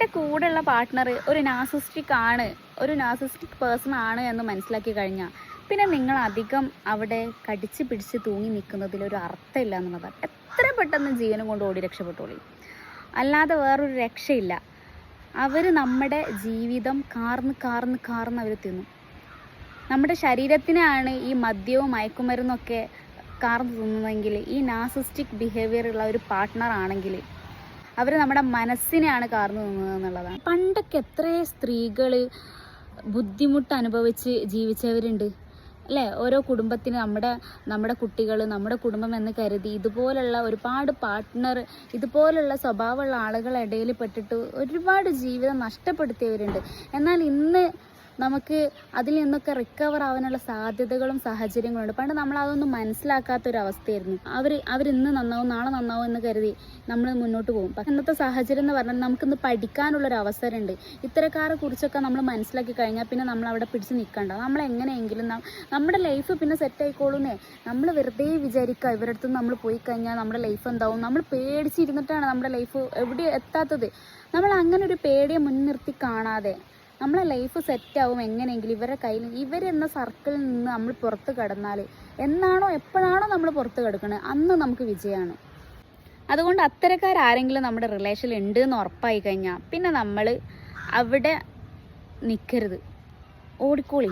എൻ്റെ കൂടെയുള്ള പാർട്ട്ണർ ഒരു നാർസിസ്റ്റിക് പേഴ്സൺ ആണ് എന്ന് മനസ്സിലാക്കി കഴിഞ്ഞാൽ പിന്നെ നിങ്ങൾ അധികം അവിടെ കടിച്ച് പിടിച്ച് തൂങ്ങി നിൽക്കുന്നതിലൊരു അർത്ഥമില്ല എന്നുള്ളതാണ്. എത്ര പെട്ടെന്ന് ജീവനം കൊണ്ട് ഓടി രക്ഷപ്പെട്ടോളി, അല്ലാതെ വേറൊരു രക്ഷയില്ല. അവർ നമ്മുടെ ജീവിതം കാർന്ന് അവർ തിന്നും. നമ്മുടെ ശരീരത്തിനാണ് ഈ മദ്യവും മയക്കുമരുന്നൊക്കെ കാർന്ന് തിന്നുന്നതെങ്കിൽ ഈ നാർസിസ്റ്റിക് ബിഹേവിയർ ഉള്ള ഒരു പാർട്ട്ണർ ആണെങ്കിൽ അവർ നമ്മുടെ മനസ്സിനെയാണ് കാർന്നു തിന്നുന്നത് എന്നുള്ളതാണ്. പണ്ടൊക്കെ എത്രയോ സ്ത്രീകൾ ബുദ്ധിമുട്ട് അനുഭവിച്ച് ജീവിച്ചവരുണ്ട് അല്ലേ? ഓരോ കുടുംബത്തിന് നമ്മുടെ കുട്ടികൾ, നമ്മുടെ കുടുംബം എന്ന് കരുതി ഇതുപോലുള്ള ഒരുപാട് പാർട്ട്ണർ, ഇതുപോലുള്ള സ്വഭാവമുള്ള ആളുകളുടെ ഇടയിൽ പെട്ടിട്ട് ഒരുപാട് ജീവിതം നഷ്ടപ്പെടുത്തിയവരുണ്ട്. എന്നാൽ ഇന്ന് നമുക്ക് അതിൽ നിന്നൊക്കെ റിക്കവർ ആവാനുള്ള സാധ്യതകളും സാഹചര്യങ്ങളുണ്ട്. പണ്ട് നമ്മൾ അതൊന്നും മനസ്സിലാക്കാത്തൊരവസ്ഥയായിരുന്നു. അവരിന്ന് നന്നാവും നാളെ നന്നാവും എന്ന് കരുതി നമ്മൾ മുന്നോട്ട് പോകും. പക്ഷെ ഇന്നത്തെ സാഹചര്യം എന്ന് പറഞ്ഞാൽ നമുക്കിന്ന് പഠിക്കാനുള്ളൊരു അവസരമുണ്ട്. ഇത്തരക്കാരെ കുറിച്ചൊക്കെ നമ്മൾ മനസ്സിലാക്കി കഴിഞ്ഞാൽ പിന്നെ നമ്മൾ അവിടെ പിടിച്ച് നിൽക്കണ്ട. നമ്മളെങ്ങനെയെങ്കിലും നമ്മുടെ ലൈഫ് പിന്നെ സെറ്റ് ആയിക്കോളൂന്നേ. നമ്മൾ വെറുതെ വിചാരിക്കുക ഇവരുടെ അടുത്ത് നമ്മൾ പോയി കഴിഞ്ഞാൽ നമ്മുടെ ലൈഫ് എന്താവും. നമ്മൾ പേടിച്ചിരുന്നിട്ടാണ് നമ്മുടെ ലൈഫ് എവിടെ എത്താത്തത്. നമ്മൾ അങ്ങനെ ഒരു പേടിയെ മുൻനിർത്തി കാണാതെ നമ്മളെ ലൈഫ് സെറ്റാവും എങ്ങനെയെങ്കിലും ഇവരുടെ കയ്യിൽ, ഇവരെന്ന സർക്കിളിൽ നിന്ന് നമ്മൾ പുറത്ത് കടന്നാൽ എപ്പോഴാണോ നമ്മൾ പുറത്ത് കിടക്കുന്നത് അന്ന് നമുക്ക് വിജയമാണ്. അതുകൊണ്ട് അത്തരക്കാരെങ്കിലും നമ്മുടെ റിലേഷനിൽ ഉണ്ട് എന്ന് ഉറപ്പായി കഴിഞ്ഞാൽ പിന്നെ നമ്മൾ അവിടെ നിൽക്കരുത്, ഓടിക്കോളി.